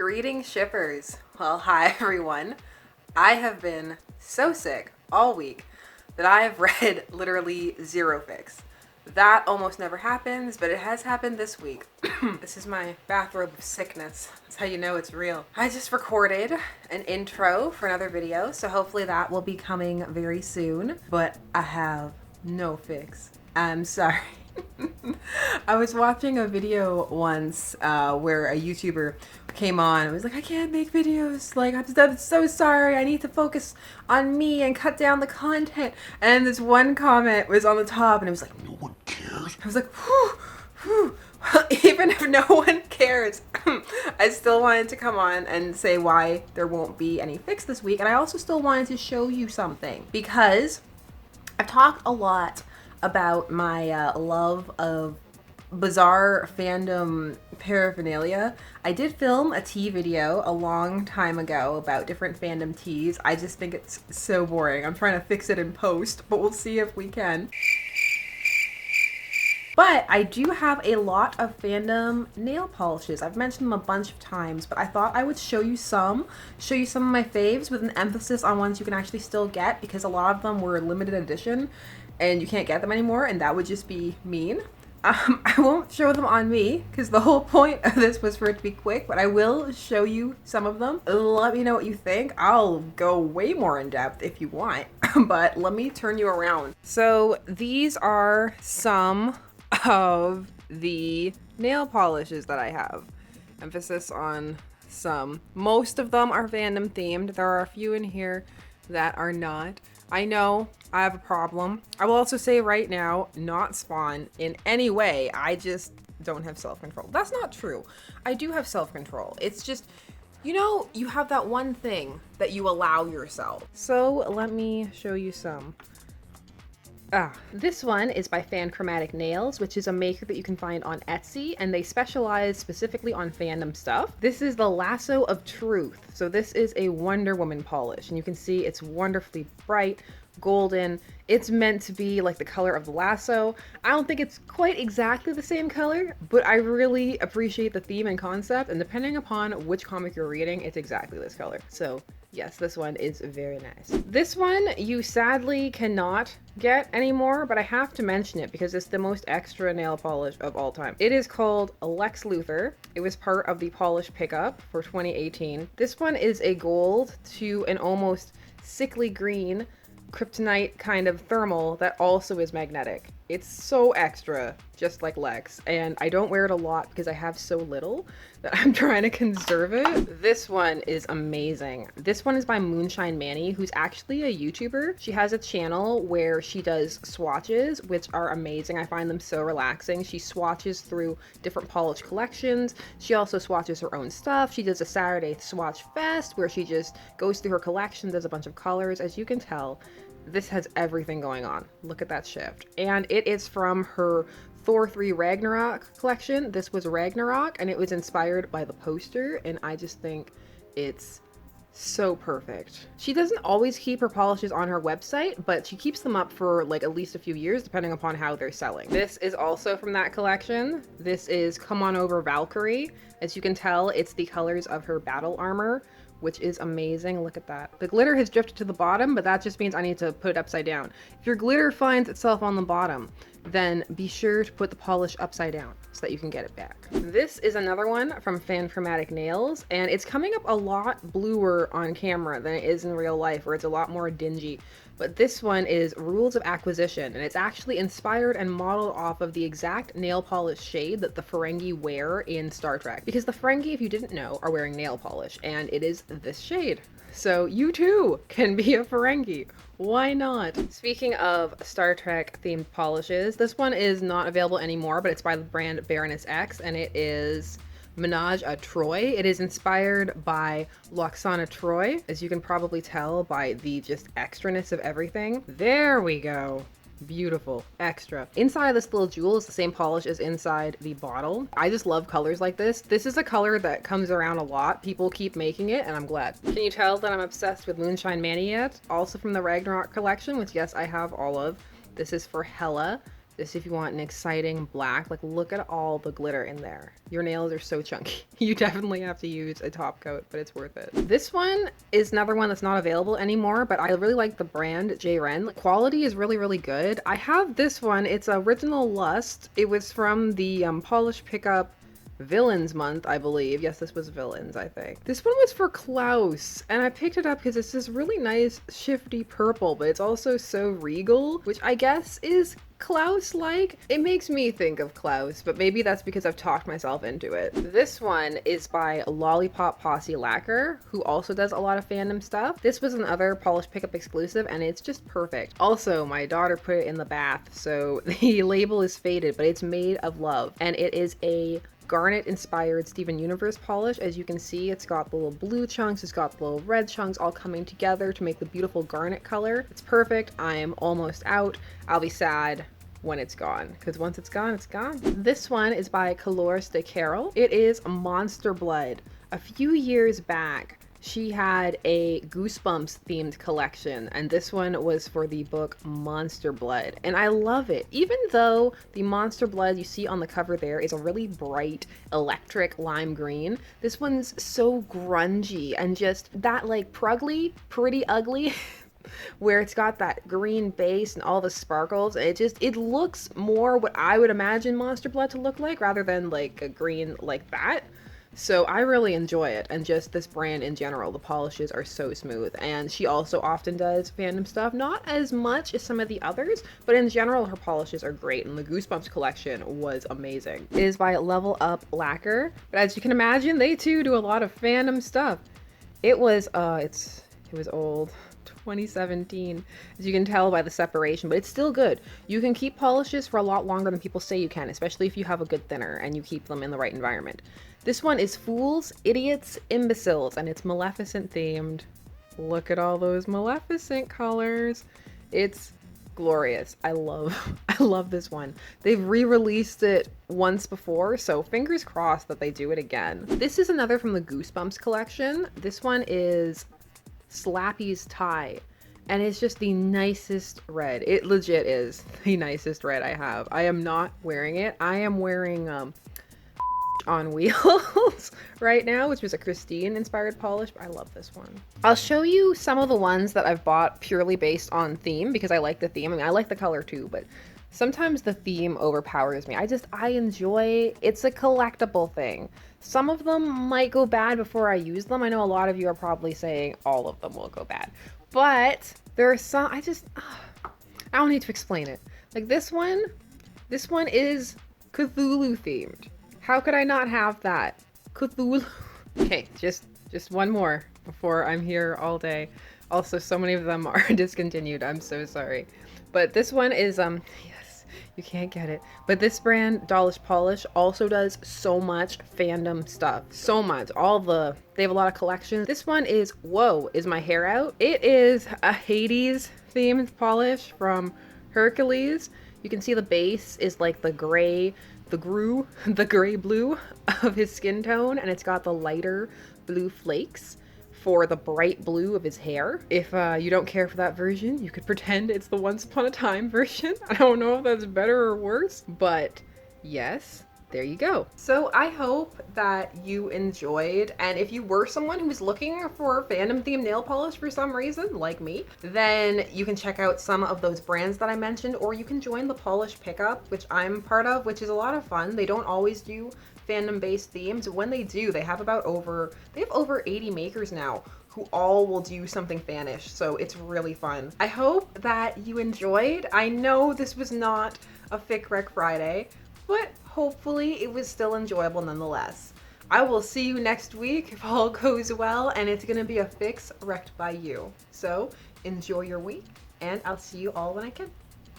Greetings, shippers. Well, hi everyone. I have been so sick all week that I have read literally zero fics. That almost never happens, but it has happened this week. This is my bathrobe of sickness. That's how you know it's real. I just recorded an intro for another video, so hopefully that will be coming very soon, but I have no fics. I'm sorry. I was watching a video once where a YouTuber came on and was like, I can't make videos. Like, I'm so sorry. I need to focus on me and cut down the content. And this one comment was on the top and it was like, no one cares. I was like, whew, whew. Even if no one cares, I still wanted to come on and say why there won't be any fics this week. And I also still wanted to show you something because I've talked a lot about my love of bizarre fandom paraphernalia. I did film a tea video a long time ago about different fandom teas. I just think it's so boring. I'm trying to fix it in post, but we'll see if we can. But I do have a lot of fandom nail polishes. I've mentioned them a bunch of times, but I thought I would show you some of my faves with an emphasis on ones you can actually still get because a lot of them were limited edition and you can't get them anymore, and that would just be mean. I won't show them on me because the whole point of this was for it to be quick, but I will show you some of them. Let me know what you think. I'll go way more in depth if you want, but let me turn you around. So these are some of the nail polishes that I have. Emphasis on some. Most of them are fandom themed. There are a few in here that are not. I know I have a problem. I will also say right now, not spawn in any way. I just don't have self-control. That's not true. I do have self-control. It's just, you know, you have that one thing that you allow yourself. So let me show you some. This one is by Chromatic Nails, which is a maker that you can find on Etsy, and they specialize specifically on fandom stuff. This is the Lasso of Truth. So this is a Wonder Woman polish, and you can see it's wonderfully bright, golden. It's meant to be like the color of the lasso. I don't think it's quite exactly the same color, but I really appreciate the theme and concept, and depending upon which comic you're reading, it's exactly this color. So yes, this one is very nice. This one you sadly cannot get anymore, but I have to mention it because it's the most extra nail polish of all time. It is called Lex Luthor. It was part of the polish pickup for 2018. This one is a gold to an almost sickly green kryptonite kind of thermal that also is magnetic. It's so extra, just like Lex, and I don't wear it a lot because I have so little that I'm trying to conserve it. This one is amazing. This one is by Moonshine Manny, who's actually a YouTuber. She has a channel where she does swatches, which are amazing. I find them so relaxing. She swatches through different polish collections. She also swatches her own stuff. She does a Saturday swatch fest where she just goes through her collection, does a bunch of colors. As you can tell, this has everything going on. Look at that shift. And it is from her Thor 3 Ragnarok collection. This was Ragnarok, and it was inspired by the poster, and I just think it's so perfect. She doesn't always keep her polishes on her website, but she keeps them up for like at least a few years, depending upon how they're selling. This is also from that collection. This is Come On Over Valkyrie. As you can tell, it's the colors of her battle armor, which is amazing. Look at that. The glitter has drifted to the bottom, but that just means I need to put it upside down. If your glitter finds itself on the bottom, then be sure to put the polish upside down so that you can get it back. This is another one from Chromatic Nails, and it's coming up a lot bluer on camera than it is in real life, where it's a lot more dingy. But this one is Rules of Acquisition, and it's actually inspired and modeled off of the exact nail polish shade that the Ferengi wear in Star Trek. Because the Ferengi, if you didn't know, are wearing nail polish, and it is this shade. So you too can be a Ferengi. Why not? Speaking of Star Trek themed polishes, this one is not available anymore, but it's by the brand Baroness X, and it is Menage a Troy. It is inspired by Loxana Troy, as you can probably tell by the just extraness of everything. There we go. Beautiful. Extra. Inside of this little jewel is the same polish as inside the bottle. I just love colors like this. This is a color that comes around a lot. People keep making it, and I'm glad. Can you tell that I'm obsessed with Moonshine Manny yet? Also from the Ragnarok collection, which yes, I have all of. This is for Hela. Just if you want an exciting black, like look at all the glitter in there. Your nails are so chunky. You definitely have to use a top coat, but it's worth it. This one is another one that's not available anymore, but I really like the brand J. Ren. The quality is really, really good. I have this one. It's Original Lust. It was from the Polish Pickup Villains month, I believe. Yes, this was Villains, I think. This one was for Klaus, and I picked it up because it's this really nice shifty purple, but it's also so regal, which I guess is Klaus-like. It makes me think of Klaus, but maybe that's because I've talked myself into it. This one is by Lollipop Posse Lacquer, who also does a lot of fandom stuff. This was another Polish Pickup exclusive, and it's just perfect. Also, my daughter put it in the bath, so the label is faded, but it's made of love, and it is a garnet inspired Steven Universe polish. As you can see, it's got the little blue chunks, it's got the little red chunks all coming together to make the beautiful garnet color. It's perfect. I am almost out. I'll be sad when it's gone, because once it's gone, it's gone. This one is by Colores de Carol. It is Monster Blood. A few years back, she had a Goosebumps themed collection, and this one was for the book Monster Blood, and I love it. Even though the Monster Blood you see on the cover there is a really bright electric lime green, this one's so grungy and just that like prugly, pretty ugly where it's got that green base and all the sparkles. It looks more what I would imagine Monster Blood to look like rather than like a green like that. So I really enjoy it, and just this brand in general, the polishes are so smooth. And she also often does fandom stuff, not as much as some of the others, but in general her polishes are great, and the Goosebumps collection was amazing. It is by Level Up Lacquer, but as you can imagine, they too do a lot of fandom stuff. It was old. 2017, as you can tell by the separation, but it's still good. You can keep polishes for a lot longer than people say you can, especially if you have a good thinner and you keep them in the right environment. This one is Fools, Idiots, Imbeciles, and it's Maleficent themed. Look at all those Maleficent colors. It's glorious. I love this one. They've re-released it once before, so fingers crossed that they do it again. This is another from the Goosebumps collection. This one is Slappy's Tie, and it's just the nicest red. It legit is the nicest red I have. I am not wearing it. I am wearing on Wheels right now, which was a Christine inspired polish, but I love this one. I'll show you some of the ones that I've bought purely based on theme, because I like the theme. I mean, I like the color too, but sometimes the theme overpowers me. I enjoy, it's a collectible thing. Some of them might go bad before I use them. I know a lot of you are probably saying all of them will go bad, but there are some, I don't need to explain it. Like this one is Cthulhu themed. How could I not have that? Cthulhu. Okay, just one more before I'm here all day. Also, so many of them are discontinued. I'm so sorry. But this one is, yes, you can't get it. But this brand, Dollish Polish, also does so much fandom stuff. So much. They have a lot of collections. This one is, whoa, is my hair out? It is a Hades themed polish from Hercules. You can see the base is like the gray blue of his skin tone, and it's got the lighter blue flakes for the bright blue of his hair. If you don't care for that version, you could pretend it's the Once Upon a Time version. I don't know if that's better or worse, but yes, there you go. So I hope that you enjoyed, and if you were someone who's looking for fandom themed nail polish for some reason, like me, then you can check out some of those brands that I mentioned, or you can join the Polish Pickup, which I'm part of, which is a lot of fun. They don't always do fandom based themes. When they do, they have over 80 makers now who all will do something fanish, so it's really fun. I hope that you enjoyed. I know this was not a Fic Rec Friday, but hopefully it was still enjoyable nonetheless. I will see you next week if all goes well, and it's gonna be a fix wrecked by you. So enjoy your week, and I'll see you all when I can.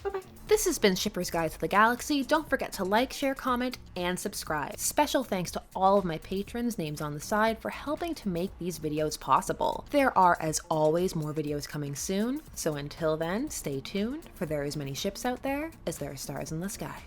Bye-bye. This has been Shipper's Guide to the Galaxy. Don't forget to like, share, comment, and subscribe. Special thanks to all of my patrons, names on the side, for helping to make these videos possible. There are, as always, more videos coming soon, so until then, stay tuned, for there are as many ships out there as there are stars in the sky.